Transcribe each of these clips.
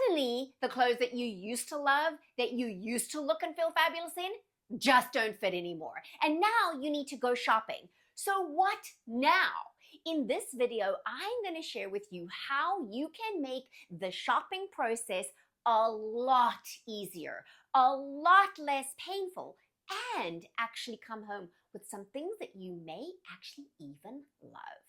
suddenly the clothes that you used to love, that you used to look and feel fabulous in, just don't fit anymore. And now you need to go shopping. So what now? In this video, I'm going to share with you how you can make the shopping process a lot easier, a lot less painful, and actually come home with some things that you may actually even love.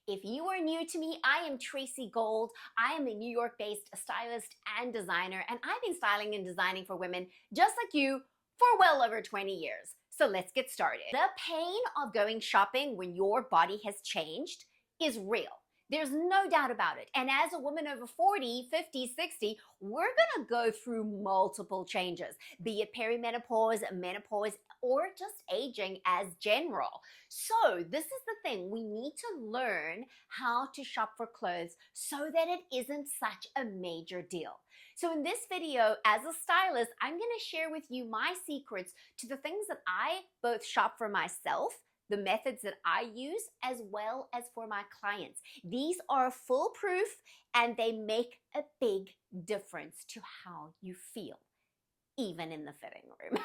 If you are new to me, I am Tracy Gold. I am a New York-based stylist and designer, and I've been styling and designing for women just like you for well over 20 years. So let's get started. The pain of going shopping when your body has changed is real. There's no doubt about it. And as a woman over 40, 50, 60, we're gonna go through multiple changes, be it perimenopause, menopause, or just aging as general. So this is the thing, we need to learn how to shop for clothes so that it isn't such a major deal. So in this video, as a stylist, I'm gonna share with you my secrets to the things that I both shop for myself, the methods that I use, as well as for my clients. These are foolproof and they make a big difference to how you feel, even in the fitting room.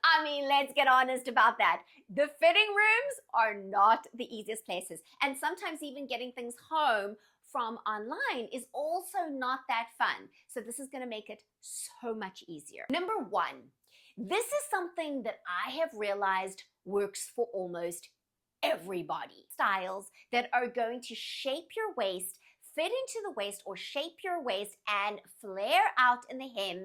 I mean, let's get honest about that. The fitting rooms are not the easiest places. And sometimes even getting things home from online is also not that fun. So this is going to make it so much easier. Number one, this is something that I have realized works for almost everybody. Styles that are going to shape your waist, fit into the waist, or shape your waist and flare out in the hem.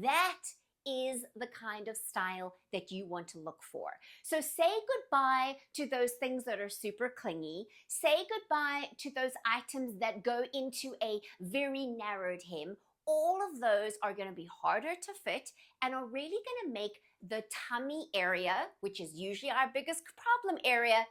That is the kind of style that you want to look for. So say goodbye to those things that are super clingy. Say goodbye to those items that go into a very narrowed hem. All of those are going to be harder to fit and are really going to make the tummy area, which is usually our biggest problem area,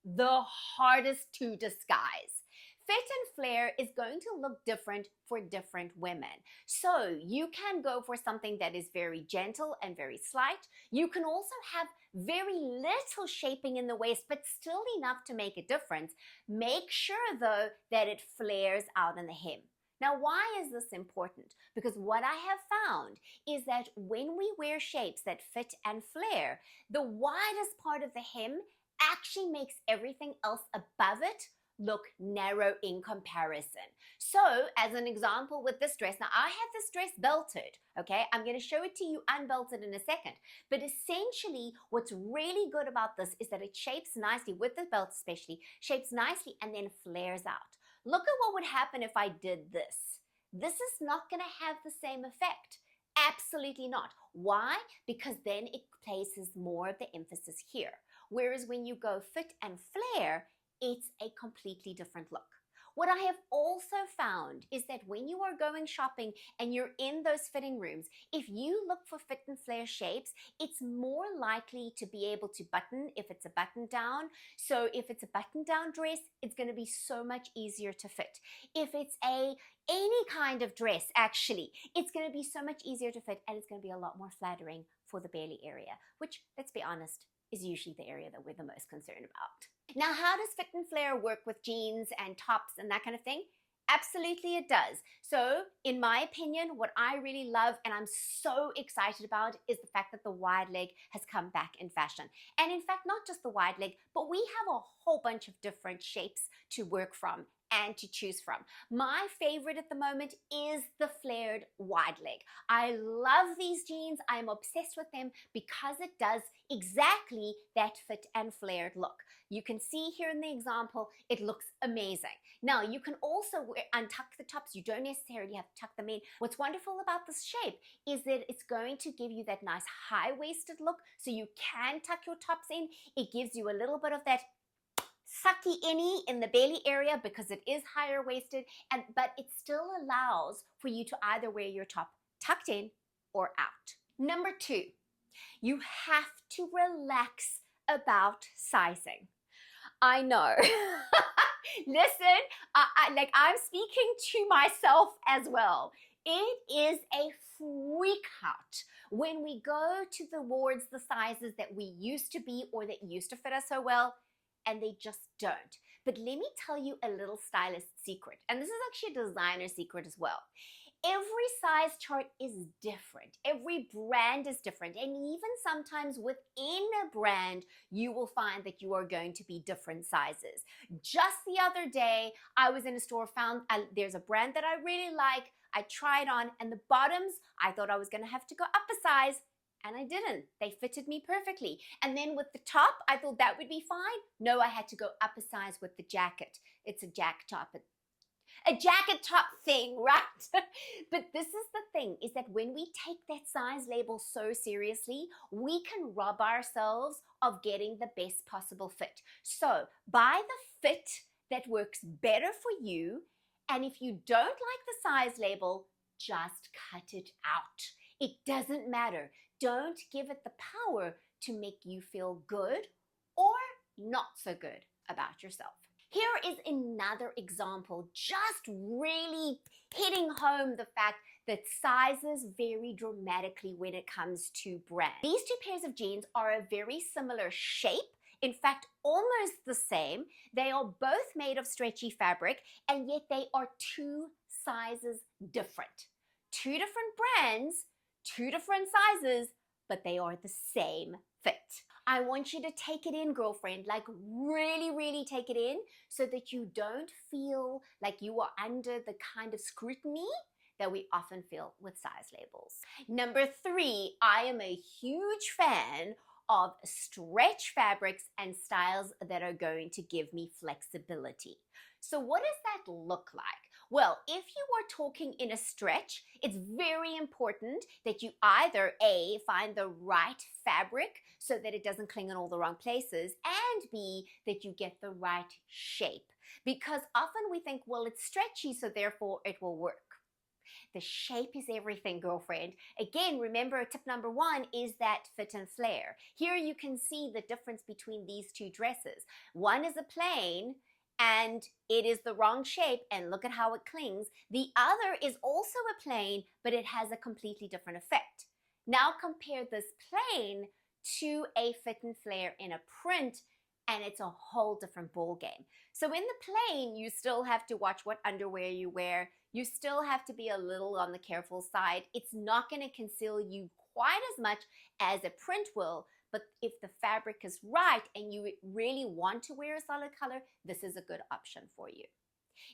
the hardest to disguise. Fit and flare is going to look different for different women. So you can go for something that is very gentle and very slight. You can also have very little shaping in the waist, but still enough to make a difference. Make sure though that it flares out in the hem. Now, why is this important? Because what I have found is that when we wear shapes that fit and flare, the widest part of the hem actually makes everything else above it look narrow in comparison. So as an example with this dress, now I have this dress belted, okay? I'm gonna show it to you unbelted in a second. But essentially, what's really good about this is that it shapes nicely, with the belt especially, shapes nicely and then flares out. Look at what would happen if I did this. This is not gonna have the same effect. Absolutely not. Why? Because then it places more of the emphasis here. Whereas when you go fit and flare, it's a completely different look. What I have also found is that when you are going shopping and you're in those fitting rooms, if you look for fit and flare shapes, it's more likely to be able to button if it's a button down. So if it's a button down dress, it's going to be so much easier to fit. If it's any kind of dress, actually, it's going to be so much easier to fit and it's going to be a lot more flattering for the belly area, which, let's be honest, is usually the area that we're the most concerned about. Now, how does fit and flare work with jeans and tops and that kind of thing? Absolutely it does. So in my opinion, what I really love and I'm so excited about is the fact that the wide leg has come back in fashion. And in fact, not just the wide leg, but we have a whole bunch of different shapes to work from and to choose from. My favorite at the moment is the flared wide leg. I love these jeans. I'm obsessed with them because it does exactly that fit and flared look. You can see here in the example, it looks amazing. Now, you can also untuck the tops. You don't necessarily have to tuck them in. What's wonderful about this shape is that it's going to give you that nice high-waisted look, so you can tuck your tops in. It gives you a little bit of that sucky innie in the belly area because it is higher waisted, but it still allows for you to either wear your top tucked in or out. Number two, you have to relax about sizing. I know. Listen, I'm speaking to myself as well. It is a freak out when we go towards the sizes that we used to be or that used to fit us so well, and they just don't. But let me tell you a little stylist secret, and this is actually a designer secret as well. Every size chart is different. Every brand is different. And even sometimes within a brand, you will find that you are going to be different sizes. Just the other day, I was in a store, found there's a brand that I really like. I tried on, and the bottoms, I thought I was going to have to go up a size. And I didn't. They fitted me perfectly. And then with the top, I thought that would be fine. No, I had to go up a size with the jacket. It's a jacket top. A jacket top thing, right? But this is the thing, is that when we take that size label so seriously, we can rob ourselves of getting the best possible fit. So buy the fit that works better for you. And if you don't like the size label, just cut it out. It doesn't matter. Don't give it the power to make you feel good or not so good about yourself. Here is another example, just really hitting home the fact that sizes vary dramatically when it comes to brands. These two pairs of jeans are a very similar shape. In fact, almost the same. They are both made of stretchy fabric, and yet they are two sizes different. Two different brands, two different sizes, but they are the same fit. I want you to take it in, girlfriend, like really, really take it in so that you don't feel like you are under the kind of scrutiny that we often feel with size labels. Number 3, I am a huge fan of stretch fabrics and styles that are going to give me flexibility. So what does that look like? Well, if you are talking in a stretch, it's very important that you either A, find the right fabric so that it doesn't cling in all the wrong places, and B, that you get the right shape. Because often we think, well, it's stretchy, so therefore it will work. The shape is everything, girlfriend. Again, remember tip number 1 is that fit and flare. Here you can see the difference between these two dresses. One is a plain, and it is the wrong shape, and look at how it clings. The other is also a plain, but it has a completely different effect. Now compare this plain to a fit and flare in a print, and it's a whole different ball game. So in the plain, you still have to watch what underwear you wear. You still have to be a little on the careful side. It's not going to conceal you quite as much as a print will, but if the fabric is right and you really want to wear a solid color, this is a good option for you.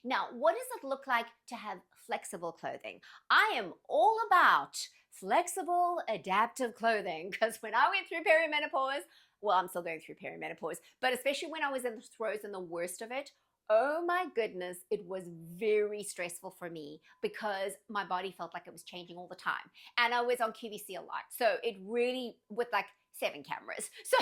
Now, what does it look like to have flexible clothing? I am all about flexible, adaptive clothing, because when I went through perimenopause, well, I'm still going through perimenopause, but especially when I was in the throes and the worst of it, oh my goodness, it was very stressful for me because my body felt like it was changing all the time. And I was on QVC a lot. So it really, with like 7 cameras. So,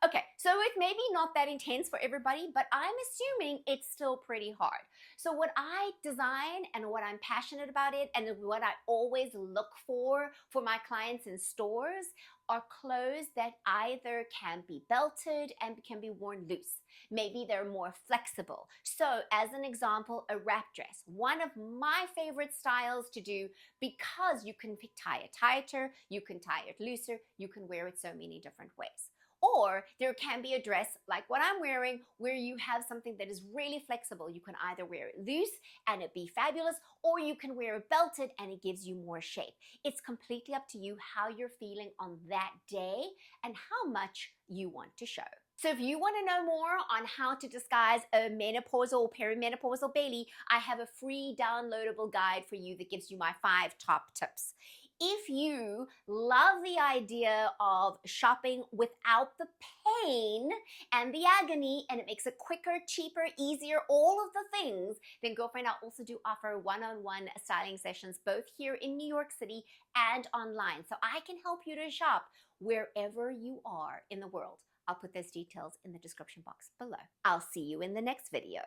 okay, so it may be not that intense for everybody, but I'm assuming it's still pretty hard. So what I design and what I'm passionate about it and what I always look for my clients in stores are clothes that either can be belted and can be worn loose. Maybe they're more flexible. So as an example, a wrap dress, one of my favorite styles to do because you can tie it tighter, you can tie it looser, you can wear it so many different ways. Or there can be a dress like what I'm wearing where you have something that is really flexible. You can either wear it loose and it be fabulous, or you can wear it belted and it gives you more shape. It's completely up to you how you're feeling on that day and how much you want to show. So if you want to know more on how to disguise a menopausal or perimenopausal belly, I have a free downloadable guide for you that gives you my 5 top tips. If you love the idea of shopping without the pain and the agony, and it makes it quicker, cheaper, easier, all of the things, then girlfriend, I also do offer one-on-one styling sessions both here in New York City and online. So I can help you to shop wherever you are in the world. I'll put those details in the description box below. I'll see you in the next video.